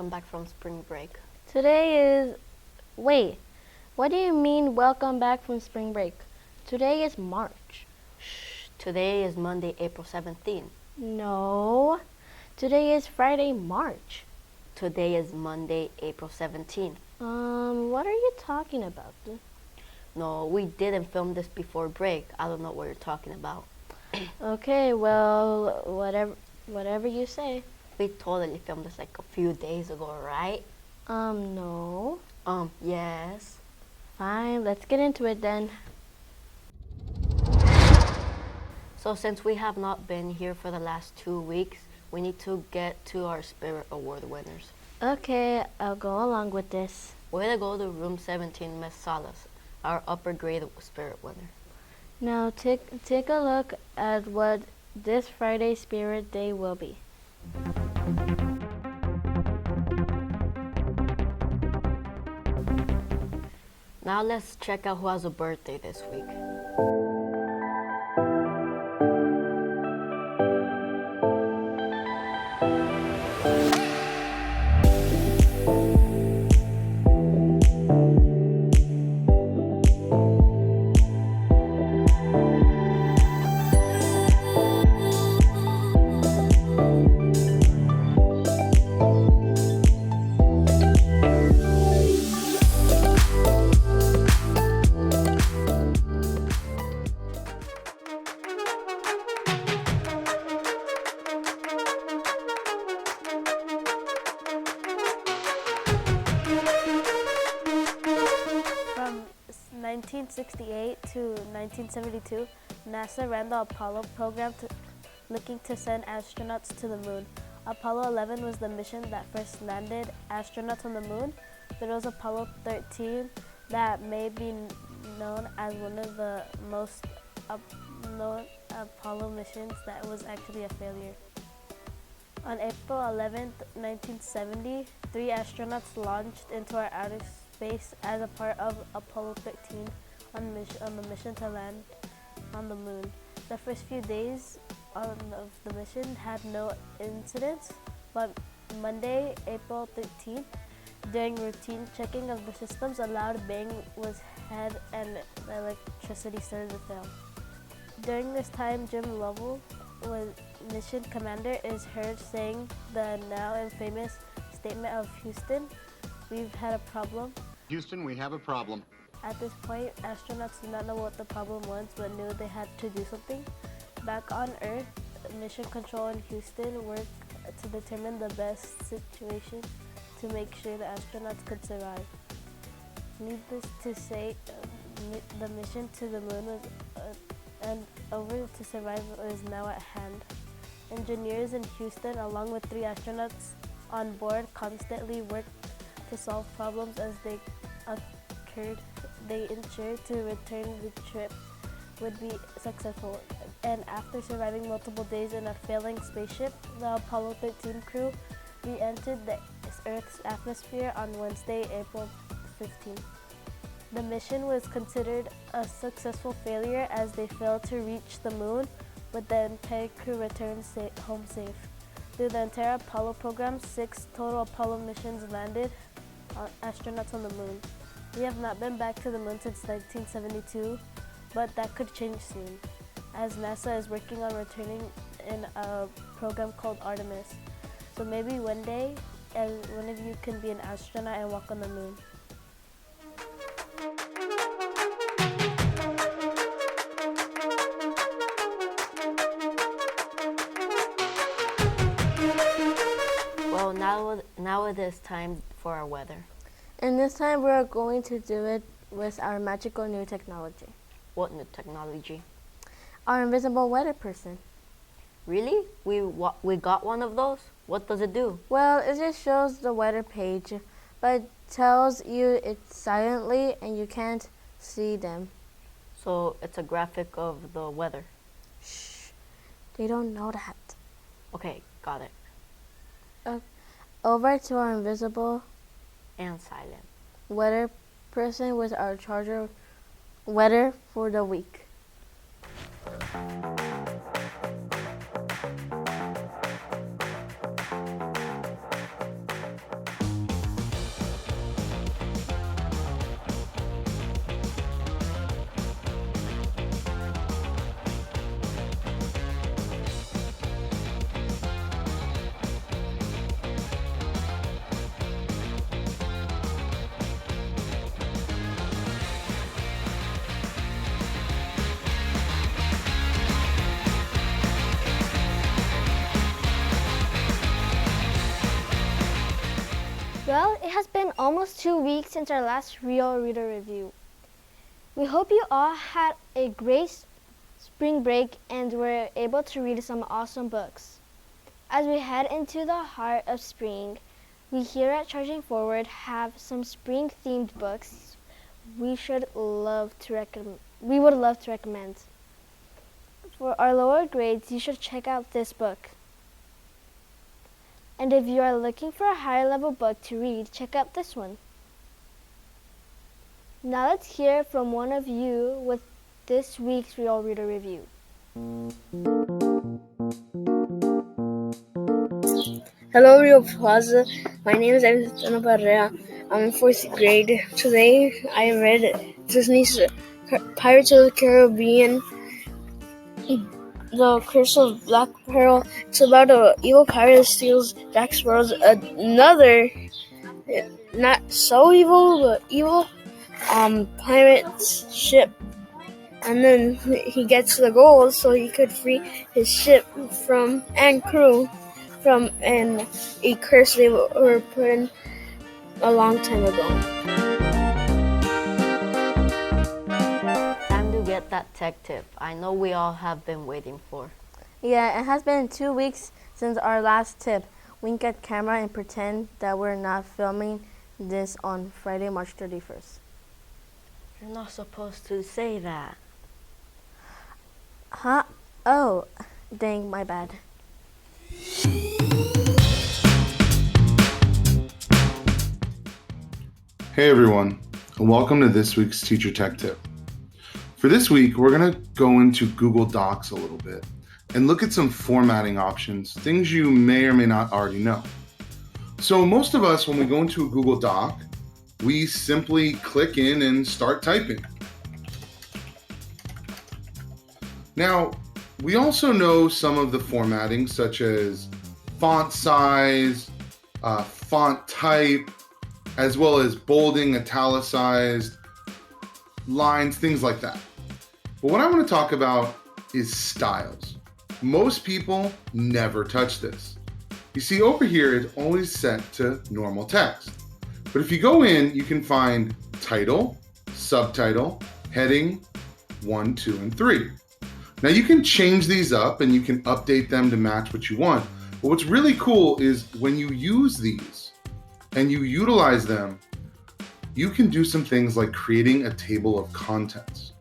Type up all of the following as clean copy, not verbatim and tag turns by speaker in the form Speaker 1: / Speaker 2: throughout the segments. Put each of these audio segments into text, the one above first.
Speaker 1: welcome back from spring break.
Speaker 2: Wait, what do you mean welcome back from spring break? Today is March.
Speaker 1: Shh, today is Monday, April 17th.
Speaker 2: No, today is Friday, March.
Speaker 1: Today is Monday, April 17th.
Speaker 2: What are you talking about?
Speaker 1: No, we didn't film this before break. I don't know what you're talking about.
Speaker 2: Okay, well, whatever you say.
Speaker 1: We totally filmed this like a few days ago, right?
Speaker 2: No.
Speaker 1: Yes.
Speaker 2: Fine, let's get into it then.
Speaker 1: So since we have not been here for the last 2 weeks, we need to get to our Spirit Award winners.
Speaker 2: Okay, I'll go along with this.
Speaker 1: Way to go to room 17, Miss Salas, our upper grade Spirit winner.
Speaker 2: Now take a look at what this Friday Spirit Day will be.
Speaker 1: Now let's check out who has a birthday this week.
Speaker 3: From 1968 to 1972, NASA ran the Apollo program looking to send astronauts to the moon. Apollo 11 was the mission that first landed astronauts on the moon. There was Apollo 13 that may be known as one of the most known Apollo missions that was actually a failure. On April 11, 1970, 3 astronauts launched into our outer space as a part of Apollo 13 on the mission to land on the moon. The first few days of the mission had no incidents, but Monday, April 13th, during routine checking of the systems, a loud bang was heard and the electricity started to fail. During this time, Jim Lovell, mission commander, is heard saying the now infamous statement of Houston, "We've had a problem."
Speaker 4: Houston, we have a problem.
Speaker 3: At this point, astronauts did not know what the problem was, but knew they had to do something. Back on Earth, Mission Control in Houston worked to determine the best situation to make sure the astronauts could survive. Needless to say, the mission to the moon was and over to survive is now at hand. Engineers in Houston, along with 3 astronauts on board, constantly worked to solve problems as they occurred. They ensured to return the trip would be successful. And after surviving multiple days in a failing spaceship, the Apollo 13 crew re-entered the Earth's atmosphere on Wednesday, April 15th. The mission was considered a successful failure as they failed to reach the moon, but the entire crew returned home safe. Through the entire Apollo program, 6 total Apollo missions landed astronauts on the moon. We have not been back to the moon since 1972, but that could change soon, as NASA is working on returning in a program called Artemis. So maybe one day, one of you can be an astronaut and walk on the moon.
Speaker 1: Well, now it is time for our weather.
Speaker 2: And this time we're going to do it with our magical new technology.
Speaker 1: What new technology?
Speaker 2: Our invisible weather person.
Speaker 1: Really? We got one of those? What does it do?
Speaker 2: Well, it just shows the weather page, but tells you it silently and you can't see them.
Speaker 1: So it's a graphic of the weather.
Speaker 2: Shh, they don't know that.
Speaker 1: Okay, got it.
Speaker 2: Over to our invisible
Speaker 1: And silent.
Speaker 2: weather person with our charger weather for the week.
Speaker 5: almost 2 weeks since our last Real Reader Review. We hope you all had a great spring break and were able to read some awesome books. As we head into the heart of spring, we here at Charging Forward have some spring-themed books we would love to recommend. For our lower grades, you should check out this book. And if you are looking for a higher level book to read, check out this one. Now let's hear from one of you with this week's Real Reader Review.
Speaker 6: Hello, Rio Plaza. My name is Arizona Barrea. I'm in 4th grade. Today, I read Disney's Pirates of the Caribbean, The Curse of Black Pearl. It's about an evil pirate that steals Jack Sparrow's another, not so evil, but evil, pirate's ship. And then he gets the gold so he could free his ship and crew from a curse they were put in a long time ago.
Speaker 1: Time to get that tech tip I know we all have been waiting for.
Speaker 2: Yeah, it has been 2 weeks since our last tip. Wink at camera and pretend that we're not filming this on Friday, March 31st.
Speaker 1: You're not supposed to say that.
Speaker 2: Huh? Oh, dang, my bad.
Speaker 7: Hey everyone, and welcome to this week's Teacher Tech Tip. For this week, we're going to go into Google Docs a little bit and look at some formatting options, things you may or may not already know. So most of us, when we go into a Google Doc, we simply click in and start typing. Now, we also know some of the formatting, such as font size, font type, as well as bolding, italicized, lines, things like that. But what I want to talk about is styles. Most people never touch this. You see, over here, it's always set to normal text. But if you go in, you can find title, subtitle, heading, 1, 2, and 3. Now you can change these up and you can update them to match what you want. But what's really cool is when you use these and you utilize them, you can do some things like creating a table of contents.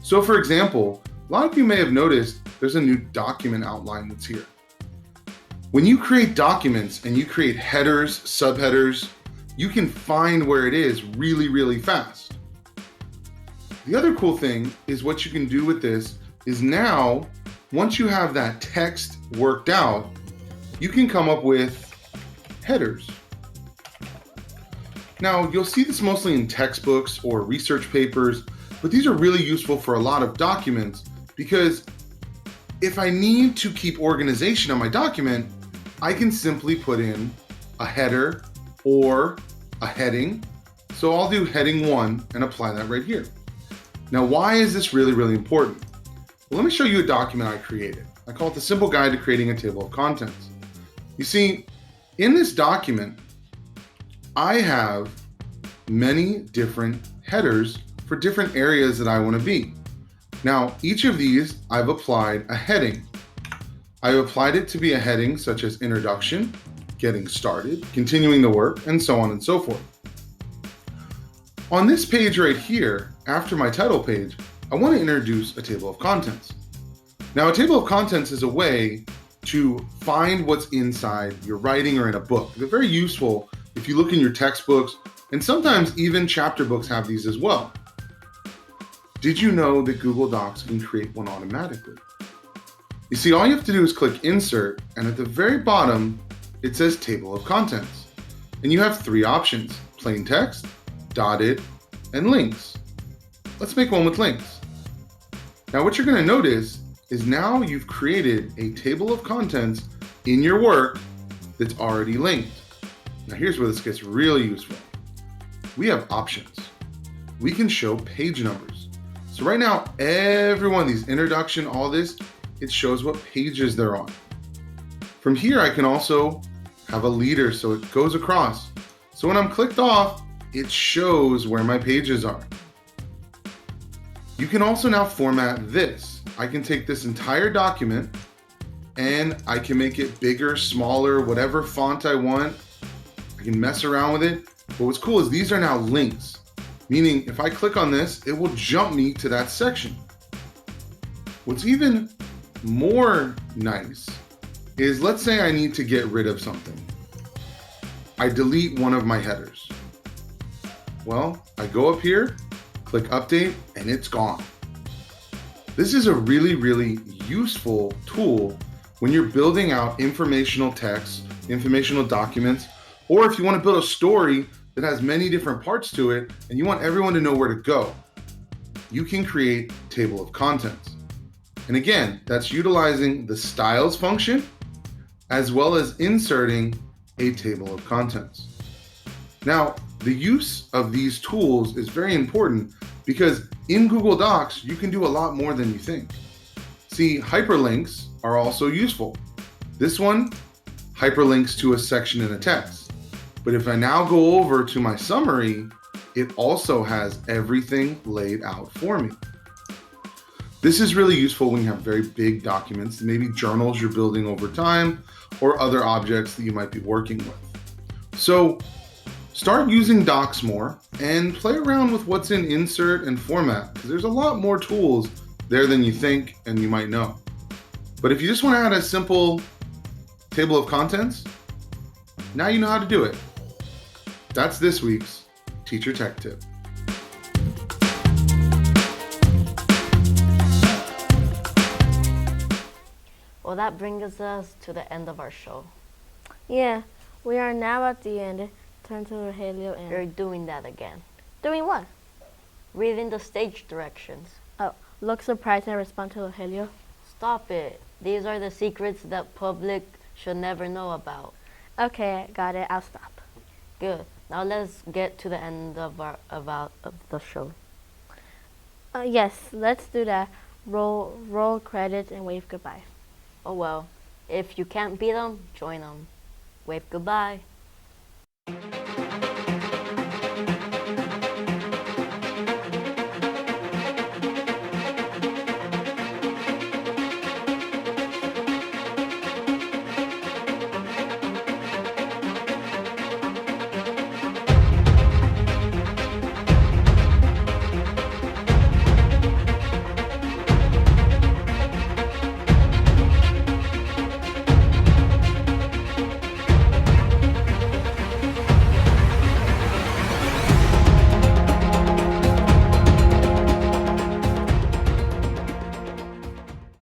Speaker 7: So for example, a lot of you may have noticed there's a new document outline that's here. When you create documents and you create headers, subheaders, you can find where it is really, really fast. The other cool thing is what you can do with this is now, once you have that text worked out, you can come up with headers. Now, you'll see this mostly in textbooks or research papers, but these are really useful for a lot of documents because if I need to keep organization on my document, I can simply put in a header or a heading. So I'll do heading 1 and apply that right here. Now, why is this really, really important? Well, let me show you a document I created. I call it the Simple Guide to Creating a Table of Contents. You see, in this document, I have many different headers for different areas that I want to be. Now, each of these, I've applied a heading. I've applied it to be a heading such as Introduction, Getting Started, Continuing the Work, and so on and so forth. On this page right here, after my title page, I want to introduce a table of contents. Now, a table of contents is a way to find what's inside your writing or in a book. They're very useful if you look in your textbooks, and sometimes even chapter books have these as well. Did you know that Google Docs can create one automatically? You see, all you have to do is click Insert, and at the very bottom, it says Table of Contents. And you have 3 options: plain text, dotted, and links. Let's make one with links. Now what you're going to notice is now you've created a table of contents in your work that's already linked. Now here's where this gets really useful. We have options. We can show page numbers. So right now, every one of these, introduction, all this, it shows what pages they're on. From here, I can also have a leader so it goes across. So when I'm clicked off, it shows where my pages are. You can also now format this. I can take this entire document and I can make it bigger, smaller, whatever font I want. I can mess around with it. But what's cool is these are now links, meaning if I click on this, it will jump me to that section. What's even more nice is, let's say I need to get rid of something. I delete one of my headers. Well, I go up here, click update, and it's gone. This is a really, really useful tool when you're building out informational text, informational documents, or if you want to build a story that has many different parts to it and you want everyone to know where to go. You can create table of contents. And again, that's utilizing the styles function as well as inserting a table of contents. Now, the use of these tools is very important because in Google Docs, you can do a lot more than you think. See, hyperlinks are also useful. This one hyperlinks to a section in a text. But if I now go over to my summary, it also has everything laid out for me. This is really useful when you have very big documents, maybe journals you're building over time, or other objects that you might be working with. So start using Docs more and play around with what's in insert and format, because there's a lot more tools there than you think and you might know. But if you just want to add a simple table of contents, now you know how to do it. That's this week's Teacher Tech Tip.
Speaker 1: Well, that brings us to the end of our show.
Speaker 2: Yeah, we are now at the end. Turn to Rogelio
Speaker 1: We're
Speaker 2: and...
Speaker 1: doing that again.
Speaker 2: Doing what?
Speaker 1: Reading the stage directions.
Speaker 2: Oh, look surprised and respond to Rogelio.
Speaker 1: Stop it. These are the secrets that public should never know about.
Speaker 2: Okay, got it. I'll stop.
Speaker 1: Good. Now let's get to the end of the show.
Speaker 2: Yes, let's do that. Roll credits and wave goodbye.
Speaker 1: Oh well, if you can't beat them, join them. Wave goodbye.